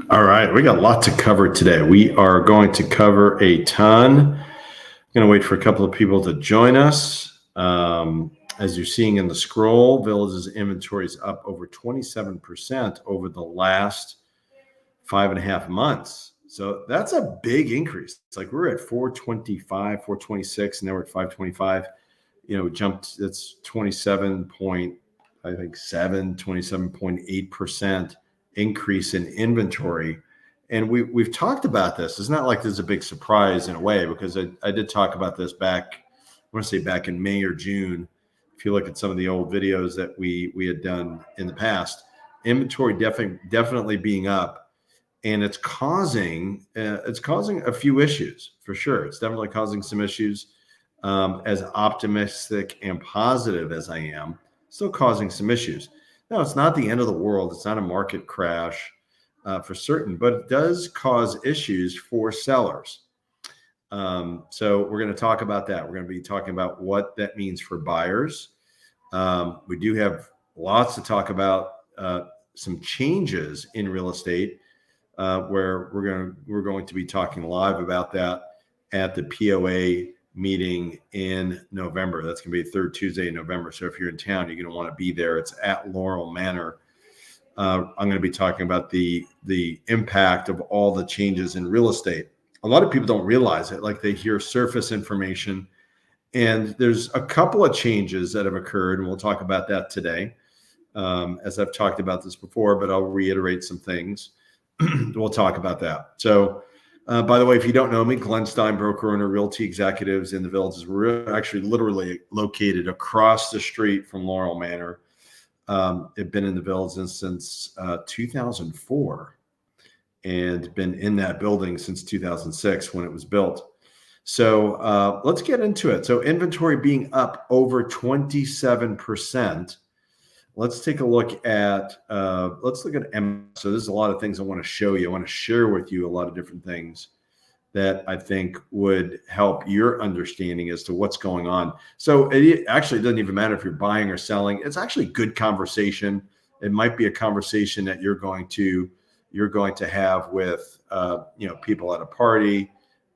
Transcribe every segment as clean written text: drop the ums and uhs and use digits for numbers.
All right, we got a lot to cover today. We are going to cover a ton. I'm going to wait for a couple of people to join us. As you're seeing in the scroll, Village's inventory is up over 27% over the last 5.5 months. So that's a big increase. It's like we're at 425, 426, and now we're at 525. Jumped. It's 27.8% increase in inventory. And we've talked about this. It's not like this is a big surprise in a way, because I did talk about this back, I want to say back in May or June. If you look at some of the old videos that we had done in the past, inventory definitely being up, and it's causing a few issues for sure. It's definitely causing some issues. As optimistic and positive as I am, still causing some issues. Now, it's not the end of the world. It's not a market crash for certain, but it does cause issues for sellers. So we're going to talk about that. We're going to be talking about what that means for buyers. We do have lots to talk about, some changes in real estate, where we're going to be talking live about that at the POA meeting in November. That's going to be the third Tuesday in November. So if you're in town, you're going to want to be there. It's at Laurel Manor. I'm going to be talking about the impact of all the changes in real estate. A lot of people don't realize it. Like, they hear surface information, and there's a couple of changes that have occurred, and we'll talk about that today. As I've talked about this before, but I'll reiterate some things. We'll talk about that. So, by the way, if you don't know me, Glenn Stein, broker owner, Realty executives in the Villages. We're actually literally located across the street from Laurel Manor. I've been in the Villages since 2004, and been in that building since 2006 when it was built. So let's get into it. So inventory being up over 27%. Let's take a look at, so there's a lot of things I want to show you. I want to share with you a lot of different things that I think would help your understanding as to what's going on. So it actually doesn't even matter if you're buying or selling. It's actually good conversation. It might be a conversation that you're going to have with, people at a party.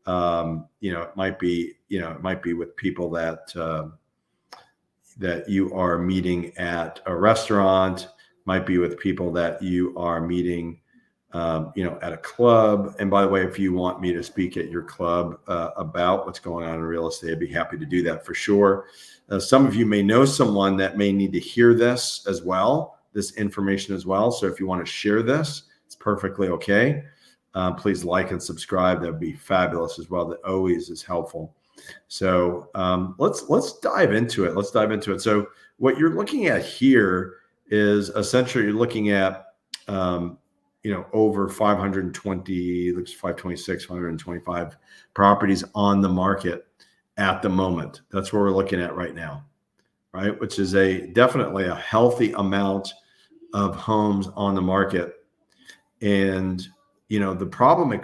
It might be with people that you are meeting at a restaurant, might be with people that you are meeting, at a club. And by the way, if you want me to speak at your club about what's going on in real estate, I'd be happy to do that for sure. Some of you may know someone that may need to hear this as well, this information as well. So if you want to share this, it's perfectly okay. Please like and subscribe. That would be fabulous as well. That always is helpful. So let's dive into it. So what you're looking at here is essentially you're looking at over 520, looks 526, 525 properties on the market at the moment. That's what we're looking at right now, right? Which is definitely a healthy amount of homes on the market. And the problem it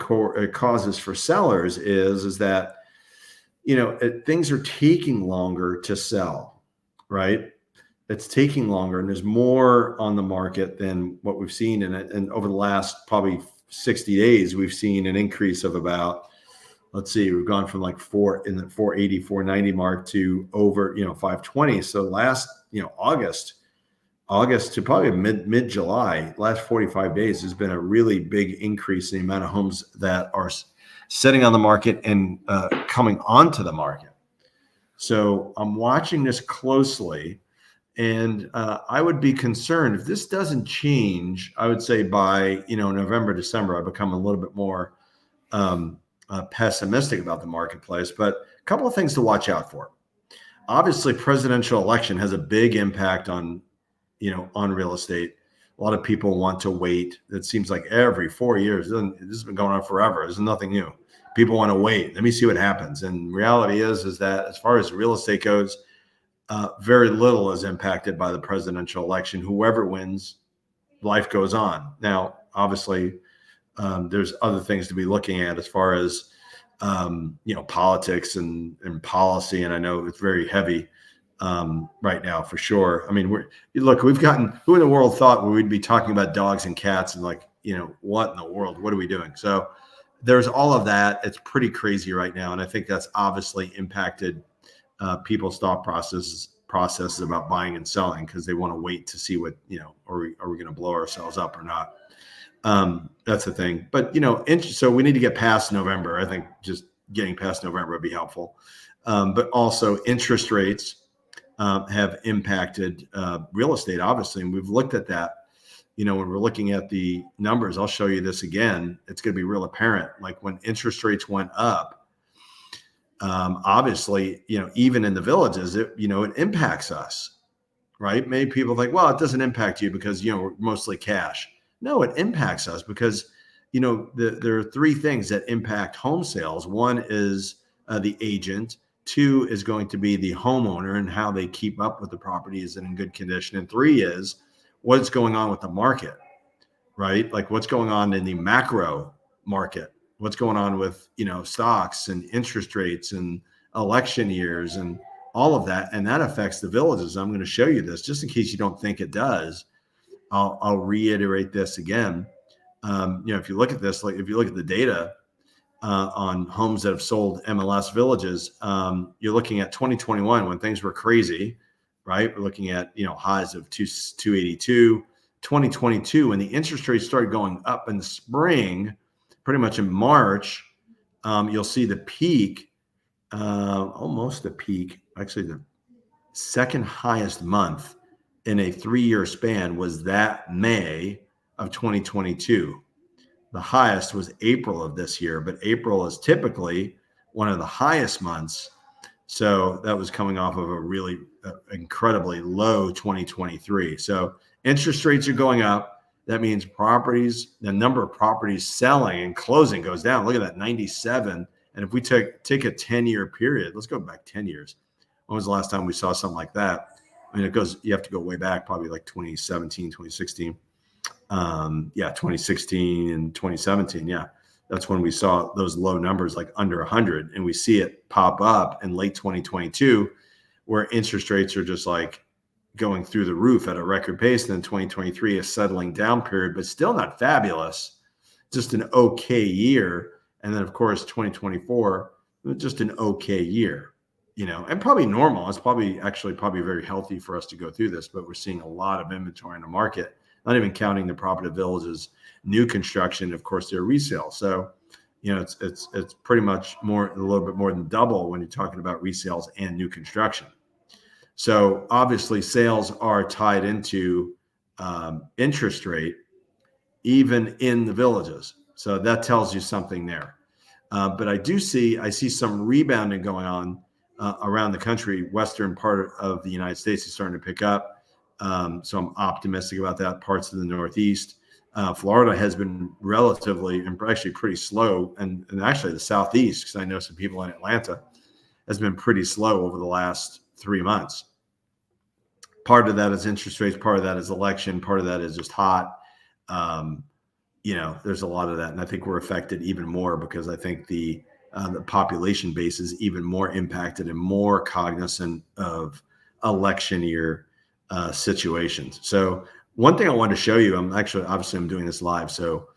causes for sellers is that things are taking longer to sell, right? It's taking longer, and there's more on the market than what we've seen in it. And over the last probably 60 days, we've seen an increase of about, we've gone from like 480, 490 mark to over, 520. So last, August to probably mid-July, last 45 days has been a really big increase in the amount of homes that are sitting on the market and coming onto the market. So I'm watching this closely, and I would be concerned if this doesn't change. I would say by November, December, I become a little bit more pessimistic about the marketplace. But a couple of things to watch out for. Obviously, presidential election has a big impact on real estate. A lot of people want to wait. It seems like every 4 years. This has been going on forever. There's nothing new. People want to wait. Let me see what happens. And reality is that as far as real estate goes, very little is impacted by the presidential election. Whoever wins, life goes on. Now, obviously, there's other things to be looking at as far as politics and policy. And I know it's very heavy right now for sure. I mean, who in the world thought we'd be talking about dogs and cats and what in the world? What are we doing? So there's all of that. It's pretty crazy right now. And I think that's obviously impacted people's thought processes about buying and selling, because they want to wait to see what, are we going to blow ourselves up or not? That's the thing. But, so we need to get past November. I think just getting past November would be helpful. But also interest rates have impacted real estate, obviously. And we've looked at that. When we're looking at the numbers, I'll show you this again. It's going to be real apparent. Like when interest rates went up, obviously, even in the villages, it impacts us, right? Many people think, well, it doesn't impact you because, we're mostly cash. No, it impacts us because, there are three things that impact home sales. One is the agent. Two is going to be the homeowner and how they keep up with the property. Is it in good condition? And three is what's going on with the market, right? Like what's going on in the macro market, what's going on with, stocks and interest rates and election years and all of that. And that affects the villages. I'm going to show you this just in case you don't think it does. I'll reiterate this again. If you look at this, like if you look at the data on homes that have sold MLS villages, you're looking at 2021 when things were crazy, right? We're looking at, highs of 282. 2022, when the interest rates started going up in the spring, pretty much in March, you'll see the peak, almost the peak, actually the second highest month in a 3-year span was that May of 2022. The highest was April of this year, but April is typically one of the highest months. So that was coming off of a really incredibly low 2023. So interest rates are going up. That means the number of properties selling and closing goes down. Look at that, 97. And if we take a 10-year period, let's go back 10 years. When was the last time we saw something like that? I mean, you have to go way back, probably like 2017, 2016. 2016 and 2017. Yeah. That's when we saw those low numbers, like under 100. And we see it pop up in late 2022, where interest rates are just like going through the roof at a record pace. And then 2023, a settling down period, but still not fabulous, just an okay year. And then of course, 2024, just an okay year, and probably normal. It's probably very healthy for us to go through this, but we're seeing a lot of inventory in the market, not even counting the property villages, new construction, of course, their resale. So, it's pretty much a little bit more than double when you're talking about resales and new construction. So obviously sales are tied into interest rate, even in the villages. So that tells you something there. But I see some rebounding going on around the country. Western part of the United States is starting to pick up. So I'm optimistic about that. Parts of the Northeast. Florida has been relatively and actually pretty slow. And actually the Southeast, because I know some people in Atlanta, has been pretty slow over the last 3 months. Part of that is interest rates. Part of that is election. Part of that is just hot. There's a lot of that. And I think we're affected even more because I think the population base is even more impacted and more cognizant of election year situations. So one thing I wanted to show you, I'm doing this live. So,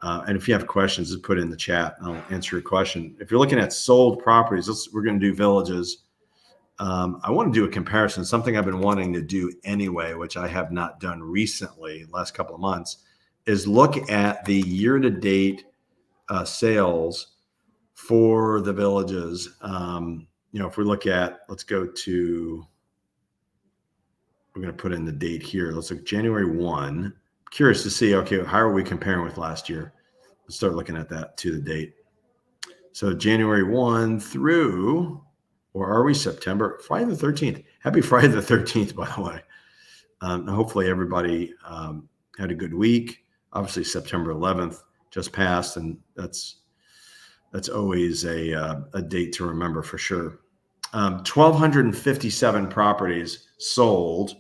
and if you have questions, just put it in the chat and I'll answer your question. If you're looking at sold properties, we're going to do villages. I want to do a comparison, something I've been wanting to do anyway, which I have not done recently, last couple of months, is look at the year-to-date sales for the villages. If we look at, we're going to put in the date here. Let's look January 1. Curious to see, okay, how are we comparing with last year? Let's start looking at that to the date. So January 1 through, or are we September? Friday the 13th. Happy Friday the 13th, by the way. Hopefully everybody had a good week. Obviously September 11th just passed, and that's always a date to remember for sure. 1,257 properties sold,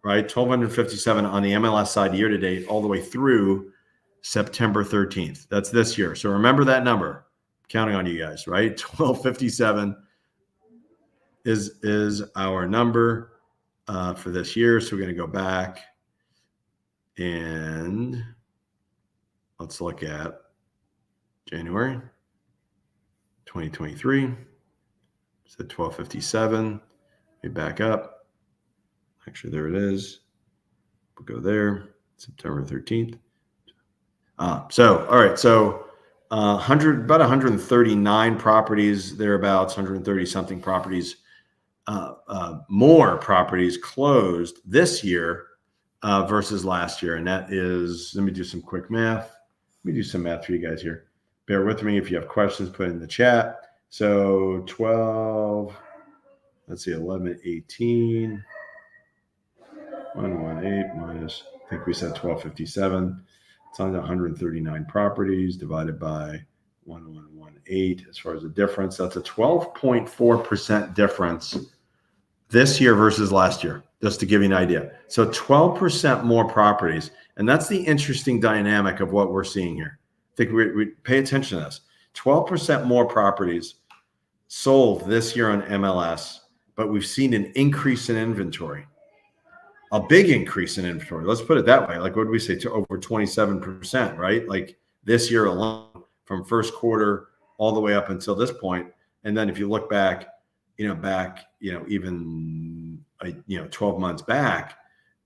right? 1,257 on the MLS side year to date, all the way through September 13th. That's this year. So remember that number. Counting on you guys, right? 1,257 is our number for this year. So we're going to go back and let's look at January 2023. It's at 1257. We back up. Actually, there it is. We'll go there. September 13th. All right. So about 139 properties, thereabouts, 130 something properties, more properties closed this year versus last year. And that is, let me do some quick math. Let me do some math for you guys here. Bear with me. If you have questions, put it in the chat. So 12, let's see, 11, 18, 118 minus, I think we said 1257. It's on 139 properties divided by 1118 as far as the difference. That's a 12.4% difference this year versus last year, just to give you an idea. So 12% more properties. And that's the interesting dynamic of what we're seeing here. I think we pay attention to this. 12% more properties sold this year on MLS, but we've seen an increase in inventory. A big increase in inventory. Let's put it that way. Like, what did we say? To over 27%, right? Like this year alone, from first quarter all the way up until this point. And then if you look back, even 12 months back,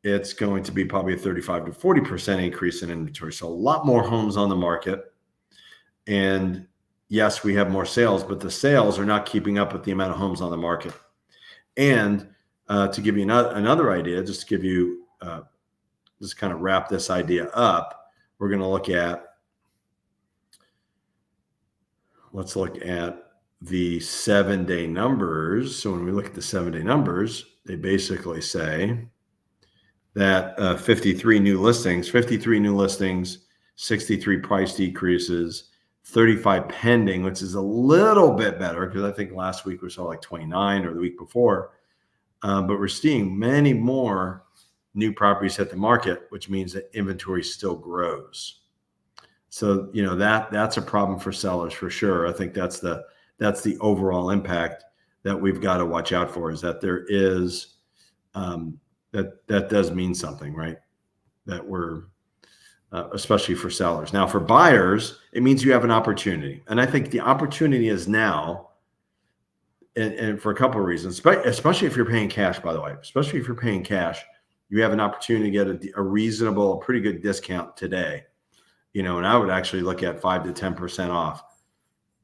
it's going to be probably a 35 to 40% increase in inventory. So a lot more homes on the market. And yes, we have more sales, but the sales are not keeping up with the amount of homes on the market. And to give you another idea, just to give you, just kind of wrap this idea up, we're going to let's look at the 7-day numbers. So when we look at the 7-day numbers, they basically say that 53 new listings, 63 price decreases, 35 pending, which is a little bit better because I think last week we saw like 29 or the week before. But we're seeing many more new properties hit the market, which means that inventory still grows. So, that's a problem for sellers for sure. I think that's the overall impact that we've got to watch out for, is that there is, that does mean something, right? That we're, especially for sellers. Now for buyers, it means you have an opportunity. And I think the opportunity is now, and for a couple of reasons, especially if you're paying cash, by the way, especially if you're paying cash, you have an opportunity to get a reasonable, pretty good discount today, and I would actually look at 5 to 10% off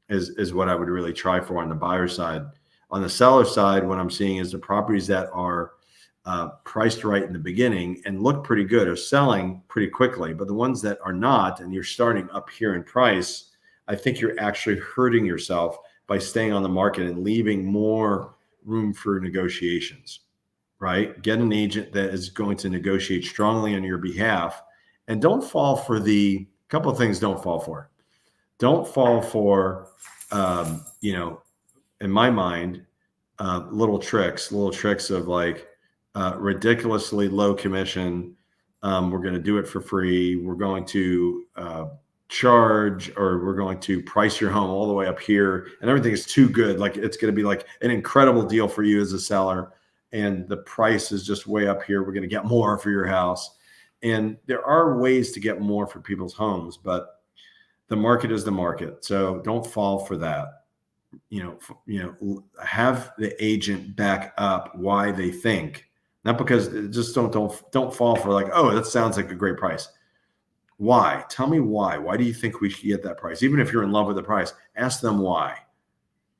is what I would really try for on the buyer side. On the seller side, what I'm seeing is the properties that are priced right in the beginning and look pretty good are selling pretty quickly, but the ones that are not, and you're starting up here in price, I think you're actually hurting yourself by staying on the market and leaving more room for negotiations, right? Get an agent that is going to negotiate strongly on your behalf, and don't fall for a couple of things. Don't fall for, in my mind, little tricks of like ridiculously low commission. We're going to do it for free. We're going to charge, or we're going to price your home all the way up here, and everything is too good. Like, it's going to be like an incredible deal for you as a seller, and the price is just way up here. We're going to get more for your house. And there are ways to get more for people's homes, but the market is the market. So don't fall for that. Have the agent back up why they think, not because, just don't fall for like, oh, that sounds like a great price. Why? Tell me why. Why do you think we should get that price? Even if you're in love with the price, ask them why.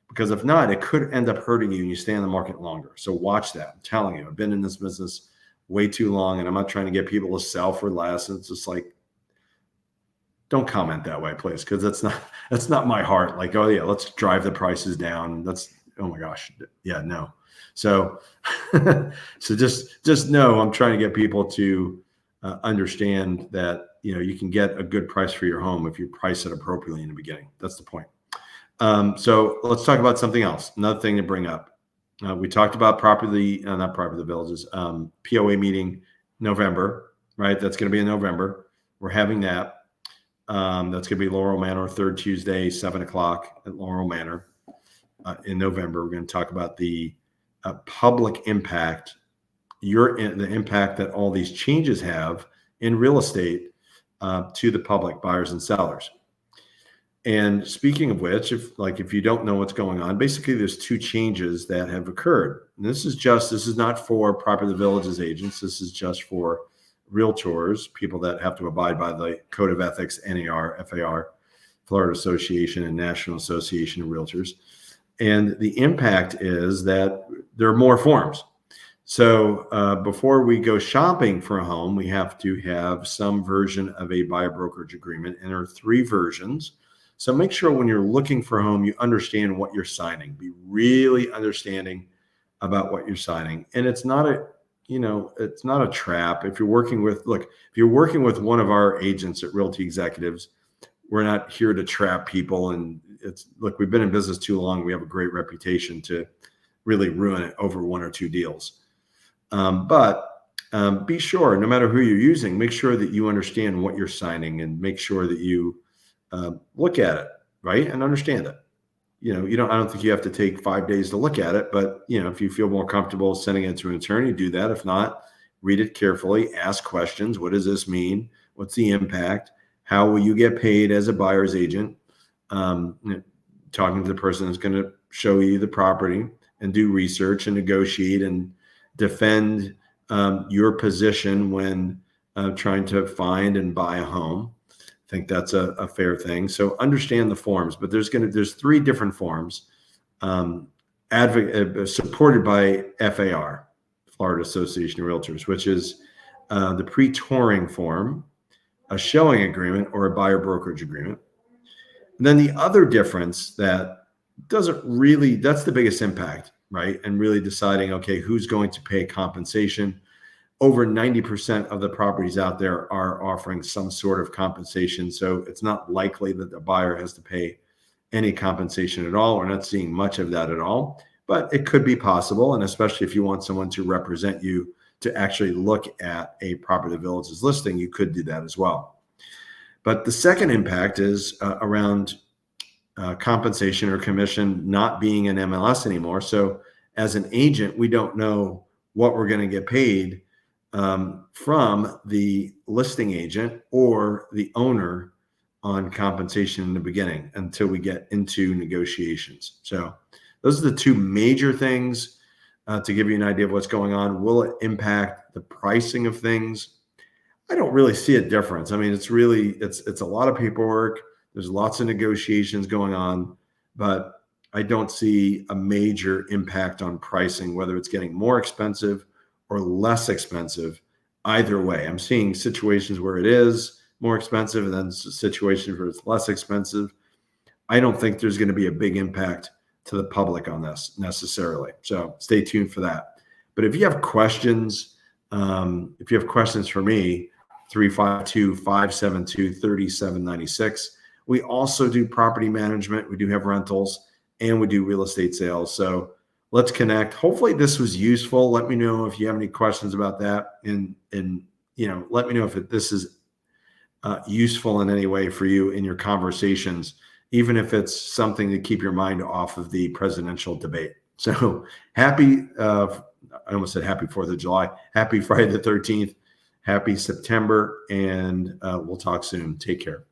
Because if not, it could end up hurting you and you stay in the market longer. So watch that. I'm telling you, I've been in this business way too long, and I'm not trying to get people to sell for less. It's just like, don't comment that way, please, because that's not my heart. Like, oh yeah, let's drive the prices down. That's, oh my gosh, yeah, no. So, so just know I'm trying to get people to understand that you can get a good price for your home if you price it appropriately in the beginning. That's the point. So let's talk about something else. Another thing to bring up. We talked about not property villages, POA meeting November, right? That's going to be in November. We're having that. That's going to be Laurel Manor, third Tuesday, 7:00 at Laurel Manor in November. We're going to talk about the public impact, the impact that all these changes have in real estate to the public, buyers and sellers. And speaking of which, if you don't know what's going on, basically there's two changes that have occurred. And this is not for Property of the Villages agents. This is just for realtors, people that have to abide by the Code of Ethics, NAR, FAR, Florida Association and National Association of Realtors. And the impact is that there are more forms. So before we go shopping for a home, we have to have some version of a buyer brokerage agreement. And there are 3 versions. So make sure when you're looking for a home, you understand what you're signing. Be really understanding about what you're signing. And it's not a trap. If you're working with one of our agents at Realty Executives, we're not here to trap people. And we've been in business too long. We have a great reputation to really ruin it over 1 or 2 deals. But be sure, no matter who you're using, make sure that you understand what you're signing and make sure that you look at it, right, and understand it. I don't think you have to take 5 days to look at it, but if you feel more comfortable sending it to an attorney, do that. If not, read it carefully, ask questions. What does this mean? What's the impact? How will you get paid as a buyer's agent? Talking to the person that's going to show you the property and do research and negotiate and defend your position when trying to find and buy a home. I think that's a fair thing. So understand the forms, but there's 3 different forms supported by FAR, Florida Association of Realtors, which is the pre-touring form, a showing agreement, or a buyer brokerage agreement. And then the other difference that's the biggest impact, right? And really deciding, okay, who's going to pay compensation. Over 90% of the properties out there are offering some sort of compensation. So it's not likely that the buyer has to pay any compensation at all. We're not seeing much of that at all, but it could be possible. And especially if you want someone to represent you to actually look at a Property of the Villages listing, you could do that as well. But the second impact is around compensation or commission not being an MLS anymore. So as an agent, we don't know what we're going to get paid from the listing agent or the owner on compensation in the beginning until we get into negotiations. So those are the 2 major things to give you an idea of what's going on. Will it impact the pricing of things? I don't really see a difference. I mean, it's a lot of paperwork. There's lots of negotiations going on, but I don't see a major impact on pricing, whether it's getting more expensive or less expensive. Either way, I'm seeing situations where it is more expensive and then situations where it's less expensive. I don't think there's going to be a big impact to the public on this necessarily. So stay tuned for that. But if you have questions, for me, 352-572-3796. We also do property management. We do have rentals and we do real estate sales. So let's connect. Hopefully this was useful. Let me know if you have any questions about that. And let me know if this is useful in any way for you in your conversations, even if it's something to keep your mind off of the presidential debate. So I almost said happy 4th of July. Happy Friday the 13th. Happy September. And we'll talk soon. Take care.